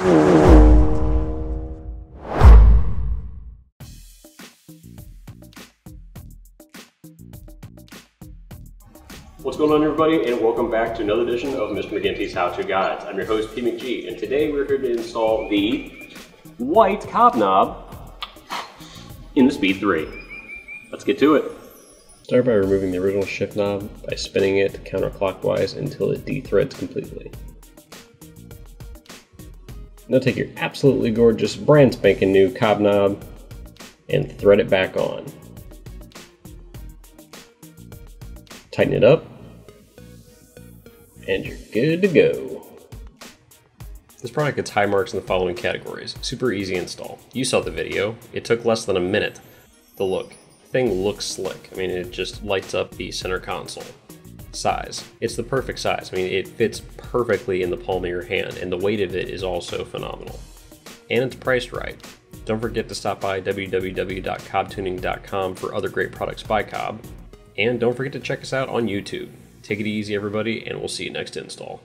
What's going on, everybody, and welcome back to another edition of Mr. McGuinty's How-To Guides. I'm your host, P. McG, and today we're here to install the white COBB knob in the Speed 3. Let's get to it. Start by removing the original shift knob by spinning it counterclockwise until it dethreads completely. Now take your absolutely gorgeous brand spanking new COBB knob and thread it back on. Tighten it up, and you're good to go. This product gets high marks in the following categories. Super easy install. You saw the video. It took less than a minute. The look. The thing looks slick. I mean, it just lights up the center console. Size. It's the perfect size. I mean, it fits perfectly in the palm of your hand, and the weight of it is also phenomenal. And it's priced right. Don't forget to stop by www.cobbtuning.com for other great products by COBB. And don't forget to check us out on YouTube. Take it easy, everybody, and we'll see you next install.